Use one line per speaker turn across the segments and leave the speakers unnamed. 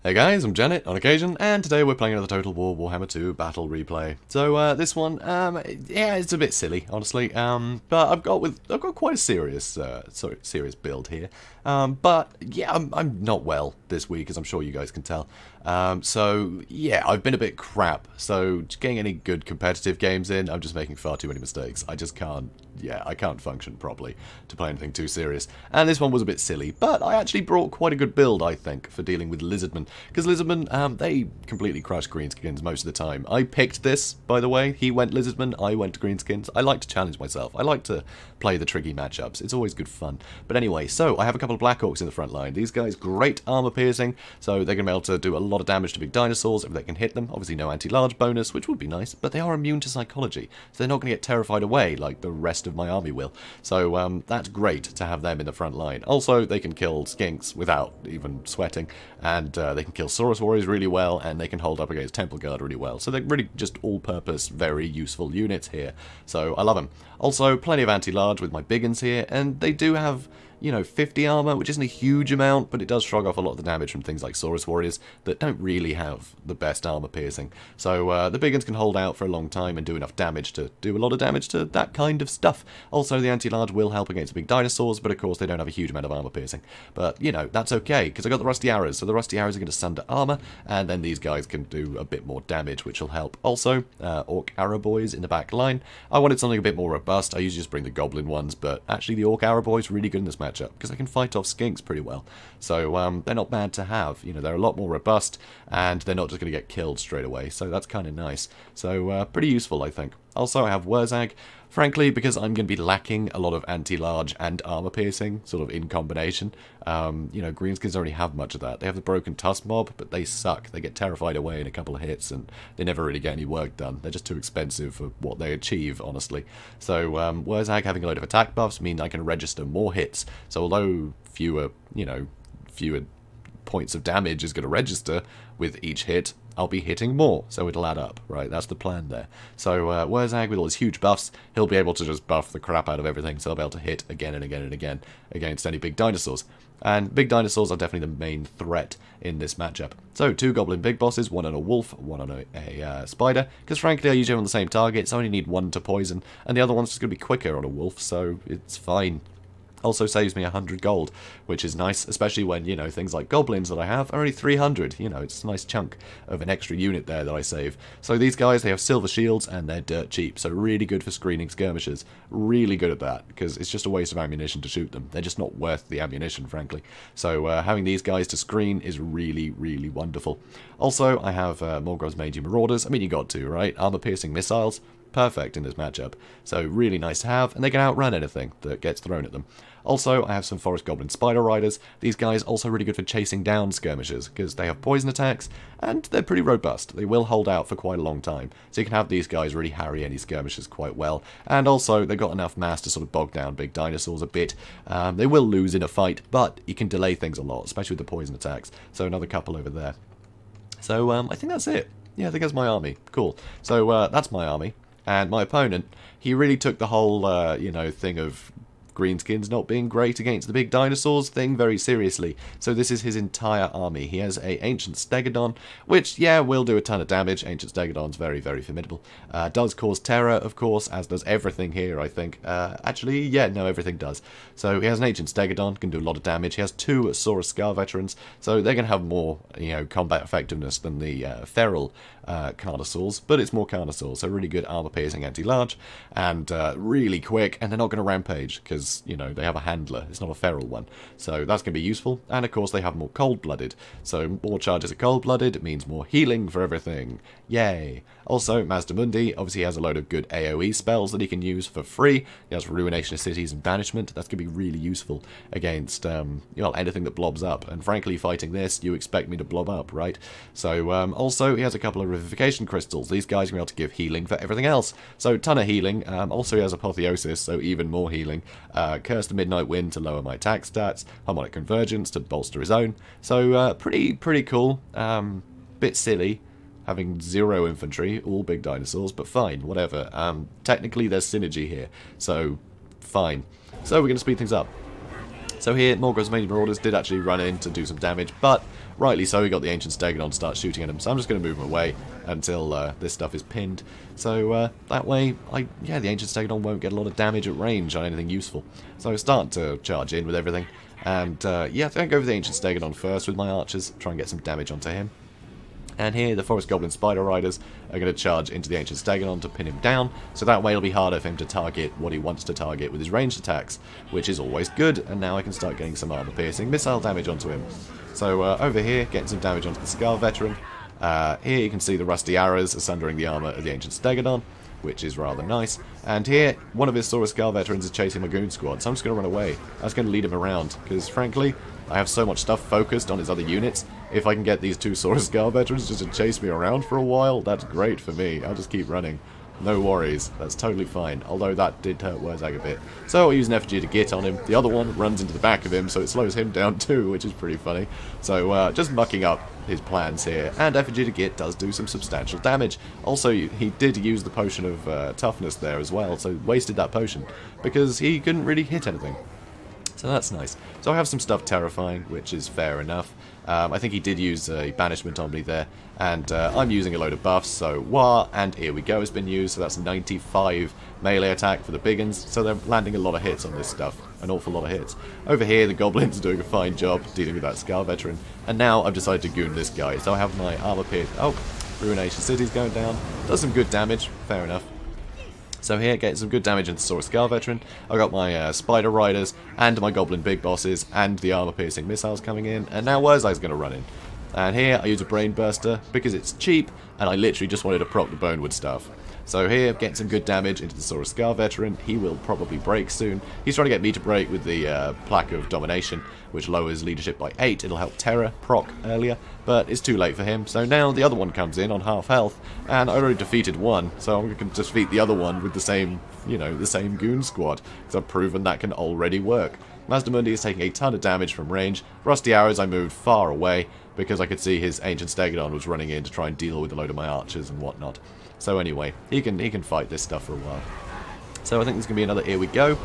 Hey guys, I'm Janet on occasion, and today we're playing another Total War Warhammer II Battle Replay. So this one, yeah, it's a bit silly, honestly. But I've got quite a serious build here. But yeah, I'm not well this week, as I'm sure you guys can tell. So yeah, I've been a bit crap. So getting any good competitive games in, I'm just making far too many mistakes. I just can't. Yeah, I can't function properly to play anything too serious. And this one was a bit silly, but I actually brought quite a good build, I think, for dealing with Lizardmen. Because Lizardmen, they completely crush Greenskins most of the time. I picked this, by the way. He went Lizardmen, I went Greenskins. I like to challenge myself. I like to play the tricky matchups. It's always good fun. But anyway, so I have a couple of Black Orcs in the front line. These guys, great armor piercing, so they're going to be able to do a lot of damage to big dinosaurs if they can hit them. Obviously no anti-large bonus, which would be nice, but they are immune to psychology, so they're not going to get terrified away like the rest of my army will. So that's great to have them in the front line. Also, they can kill skinks without even sweating, and they can kill Saurus warriors really well, and they can hold up against Temple Guard really well. So they're really just all-purpose, very useful units here. So I love them. Also, plenty of anti-large with my big uns here, and they do have, you know, 50 armor, which isn't a huge amount, but it does shrug off a lot of the damage from things like Saurus warriors that don't really have the best armor piercing. So the big uns can hold out for a long time and do enough damage to do a lot of damage to that kind of stuff. Also, the anti-large will help against big dinosaurs, but of course they don't have a huge amount of armor piercing. But, you know, that's okay, because I got the rusty arrows, so the rusty arrows are going to sunder armor, and then these guys can do a bit more damage, which will help. Also, orc arrow boys in the back line. I wanted something a bit more robust. I usually just bring the goblin ones, but actually the orc arrow boys really good in this matchup, because they can fight off skinks pretty well. So they're not bad to have. You know, they're a lot more robust, and they're not just going to get killed straight away, so that's kind of nice. So pretty useful, I think. Also, I have Wurzag, frankly, because I'm going to be lacking a lot of anti-large and armor piercing, sort of in combination. You know, Greenskins already have much of that. They have the broken tusk mob, but they suck. They get terrified away in a couple of hits, and they never really get any work done. They're just too expensive for what they achieve, honestly. So Wurzag having a load of attack buffs mean I can register more hits. So although fewer points of damage is going to register with each hit, I'll be hitting more, so it'll add up, right? That's the plan there. So Wurzag, with all his huge buffs, he'll be able to just buff the crap out of everything, so he'll be able to hit again and again and again against any big dinosaurs. And big dinosaurs are definitely the main threat in this matchup. So 2 goblin big bosses, 1 on a wolf, 1 on a spider, because frankly I usually have on the same target, so I only need 1 to poison, and the other one's just going to be quicker on a wolf, so it's fine. Also saves me 100 gold, which is nice, especially when, you know, things like goblins that I have are only 300. You know, it's a nice chunk of an extra unit there that I save. So these guys, they have silver shields, and they're dirt cheap, so really good for screening skirmishers. Really good at that, because it's just a waste of ammunition to shoot them. They're just not worth the ammunition, frankly. So having these guys to screen is really, really wonderful. Also, I have Morgoth's Mangy Marauders. I mean, you got to, right? Armor-piercing missiles. Perfect in this matchup. So really nice to have, and they can outrun anything that gets thrown at them. Also, I have some Forest Goblin Spider Riders. These guys also really good for chasing down skirmishers, because they have poison attacks, and they're pretty robust. They will hold out for quite a long time. So you can have these guys really harry any skirmishers quite well. And also, they've got enough mass to sort of bog down big dinosaurs a bit. They will lose in a fight, but you can delay things a lot, especially with the poison attacks. So another couple over there. So I think that's it. Yeah, I think that's my army. Cool. So that's my army. And my opponent, he really took the whole, you know, thing of Greenskins not being great against the big dinosaurs thing very seriously. So this is his entire army. He has a Ancient Stegodon, which, yeah, will do a ton of damage. Ancient Stegodon's very, very formidable. Does cause terror, of course, as does everything here, I think. Actually, yeah, no, everything does. So he has an Ancient Stegodon, can do a lot of damage. He has 2 Saurus Scar Veterans, so they're going to have more, you know, combat effectiveness than the feral Carnosaurs, but it's more Carnosaurs, so really good armor-piercing anti-large, and really quick, and they're not going to rampage, because, you know, they have a handler. It's not a feral one. So that's going to be useful. And, of course, they have more cold-blooded. So more charges of cold-blooded means more healing for everything. Yay! Also, Mazdamundi obviously has a load of good AoE spells that he can use for free. He has Ruination of Cities and Banishment. That's going to be really useful against, you know, anything that blobs up. And, frankly, fighting this, you expect me to blob up, right? So, also, he has a couple of Revivification Crystals. These guys are going to be able to give healing for everything else. So, ton of healing. Also, he has Apotheosis, so even more healing. Curse the Midnight Wind to lower my attack stats, Harmonic Convergence to bolster his own. So pretty cool. Bit silly, having 0 infantry, all big dinosaurs, but fine, whatever. Technically there's synergy here, so fine. So we're going to speed things up. So here, more cosmetic marauders did actually run in to do some damage, but rightly so, he got the Ancient Stegodon to start shooting at him, so I'm just going to move him away until this stuff is pinned. So that way, the Ancient Stegodon won't get a lot of damage at range on anything useful. So I start to charge in with everything, and yeah, I think I go for the Ancient Stegodon first with my archers, try and get some damage onto him. And here, the Forest Goblin Spider Riders are going to charge into the Ancient Stegodon to pin him down, so that way it'll be harder for him to target what he wants to target with his ranged attacks, which is always good, and now I can start getting some armor-piercing missile damage onto him. So over here, getting some damage onto the Scar Veteran. Here you can see the Rusty Arrows are sundering the armor of the Ancient Stegodon, which is rather nice. And here, one of his Saurus Skull Veterans is chasing my Goon Squad, so I'm just going to run away. I was going to lead him around, because frankly, I have so much stuff focused on his other units. If I can get these 2 Saurus Skull Veterans just to chase me around for a while, that's great for me. I'll just keep running. No worries. That's totally fine. Although that did hurt Wurzag a bit. So I'll use an effigy to git on him. The other one runs into the back of him, so it slows him down too, which is pretty funny. So just mucking up his plans here. And effigy to git does do some substantial damage. Also, he did use the potion of toughness there as well, so wasted that potion because he couldn't really hit anything. So that's nice. So I have some stuff terrifying, which is fair enough. I think he did use a banishment on me there, and I'm using a load of buffs, so War and Here We Go has been used, so that's 95 melee attack for the big uns, so they're landing a lot of hits on this stuff, an awful lot of hits. Over here, the goblins are doing a fine job dealing with that Scar Veteran, and now I've decided to goon this guy, so I have my armor pierce. Oh, Ruination City's going down, does some good damage, fair enough. So here, getting some good damage into Saurus Skull Veteran. I've got my Spider Riders and my Goblin Big Bosses and the armor-piercing missiles coming in, and now Wurzag's going to run in. And here, I use a Brain Burster because it's cheap, and I literally just wanted to proc the Bonewood stuff. So here, getting some good damage into the Saurus Skull Veteran. He will probably break soon. He's trying to get me to break with the Plaque of Domination, which lowers leadership by 8. It'll help Terra proc earlier, but it's too late for him. So now the other one comes in on half health, and I already defeated one, so I'm going to defeat the other one with the same, the same Goon Squad, because I've proven that can already work. Mazdamundi is taking a ton of damage from range. Rusty Arrows I moved far away, because I could see his Ancient Stegodon was running in to try and deal with a load of my archers and whatnot. So anyway, he can fight this stuff for a while. So I think there's going to be another Here We Go.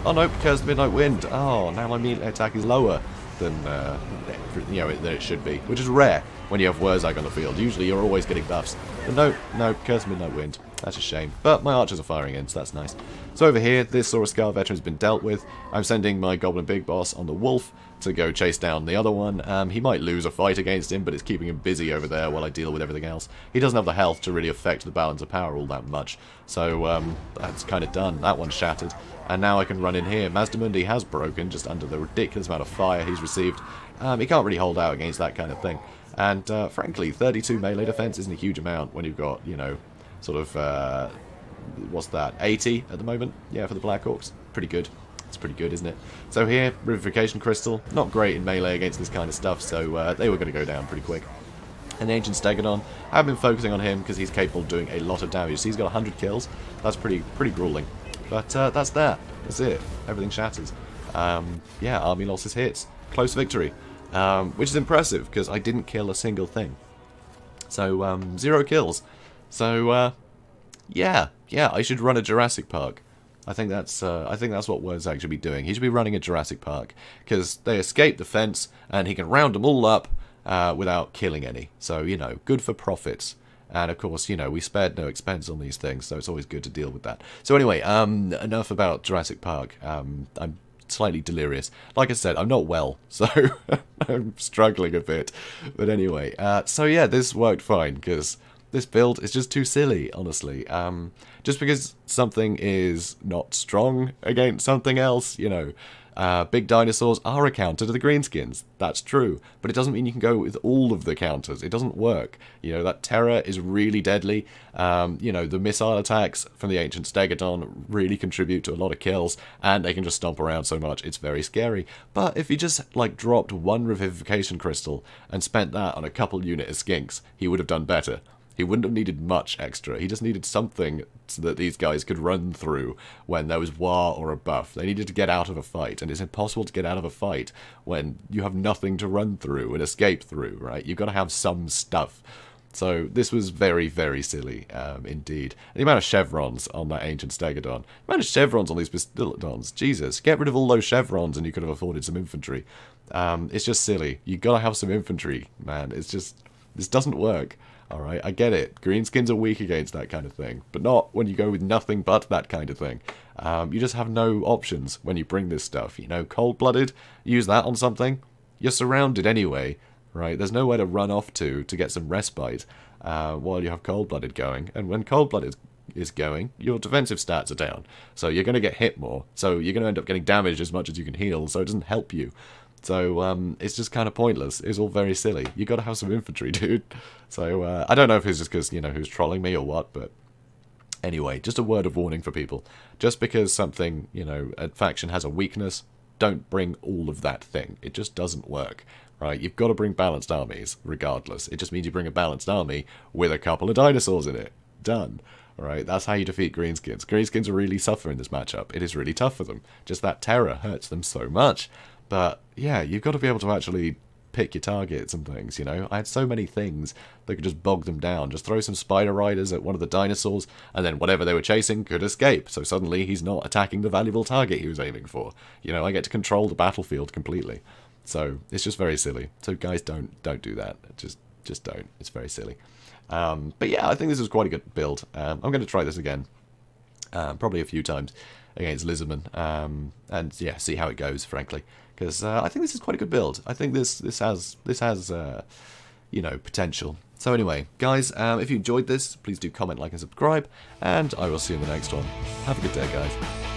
Oh no, Cursed Midnight Wind. Oh, now my melee attack is lower than than it should be, which is rare when you have Wurzag on the field. Usually you're always getting buffs. But no, Cursed Midnight Wind. That's a shame. But my archers are firing in, so that's nice. So over here, this Saurus Skull Veteran has been dealt with. I'm sending my Goblin Big Boss on the Wolf to go chase down the other one. He might lose a fight against him, but it's keeping him busy over there while I deal with everything else. He doesn't have the health to really affect the balance of power all that much. So that's kind of done. That one's shattered. And now I can run in here. Mazdamundi has broken just under the ridiculous amount of fire he's received. He can't really hold out against that kind of thing. And frankly, 32 melee defense isn't a huge amount when you've got, sort of, what's that, 80 at the moment? Yeah, for the Black Orcs. Pretty good. It's pretty good, isn't it? So here, Revivification Crystal, not great in melee against this kind of stuff, so they were going to go down pretty quick. And the Ancient Stegodon, I've been focusing on him because he's capable of doing a lot of damage. So he's got 100 kills. That's pretty grueling. But that's that. That's it. Everything shatters. Yeah, army losses hits. Close victory. Which is impressive because I didn't kill a single thing. So 0 kills. So yeah, I should run a Jurassic Park. I think that's what Wurzag should be doing. He should be running a Jurassic Park because they escape the fence and he can round them all up without killing any. So good for profits. And of course, we spared no expense on these things, so it's always good to deal with that. So anyway, enough about Jurassic Park. I'm slightly delirious. Like I said, I'm not well, so I'm struggling a bit. But anyway, so yeah, this worked fine because this build is just too silly, honestly. Just because something is not strong against something else, big dinosaurs are a counter to the Greenskins. That's true. But it doesn't mean you can go with all of the counters. It doesn't work. That Terror is really deadly. The missile attacks from the Ancient Stegodon really contribute to a lot of kills, and they can just stomp around so much. It's very scary. But if he just, dropped one Revivification Crystal and spent that on a couple unit of Skinks, he would have done better. He wouldn't have needed much extra. He just needed something so that these guys could run through when there was war or a buff. They needed to get out of a fight, and it's impossible to get out of a fight when you have nothing to run through and escape through, right? You've got to have some stuff. So this was very, very silly indeed. The amount of chevrons on that ancient stegodon. The amount of chevrons on these bastillodons. Jesus, get rid of all those chevrons and you could have afforded some infantry. It's just silly. You gotta have some infantry, man. It's just, this doesn't work. Alright, I get it. Greenskins are weak against that kind of thing. But not when you go with nothing but that kind of thing. You just have no options when you bring this stuff. You know, cold-blooded, use that on something. You're surrounded anyway. Right, there's nowhere to run off to get some respite while you have cold-blooded going. And when cold-blooded is going, your defensive stats are down. So you're going to get hit more. So you're going to end up getting damaged as much as you can heal, so it doesn't help you. So it's just kind of pointless. It's all very silly. You got to have some infantry, dude. So I don't know if it's just because, you know, who's trolling me or what, but anyway, just a word of warning for people. Just because something, you know, a faction has a weakness, don't bring all of that thing. It just doesn't work. Right, you've got to bring balanced armies, regardless. It just means you bring a balanced army with a couple of dinosaurs in it. Done. Alright, that's how you defeat Greenskins. Greenskins really suffer in this matchup. It is really tough for them. Just that terror hurts them so much. But, yeah, you've got to be able to actually pick your targets and things, you know? I had so many things that could just bog them down. Just throw some spider riders at one of the dinosaurs, and then whatever they were chasing could escape. So suddenly he's not attacking the valuable target he was aiming for. You know, I get to control the battlefield completely. So it's just very silly. So guys, don't do that. Just don't. It's very silly. But yeah, I think this was quite a good build. I'm going to try this again, probably a few times against Lizardmen, and yeah, see how it goes. Frankly, because I think this is quite a good build. I think this has you know, potential. So anyway, guys, if you enjoyed this, please do comment, like, and subscribe, and I will see you in the next one. Have a good day, guys.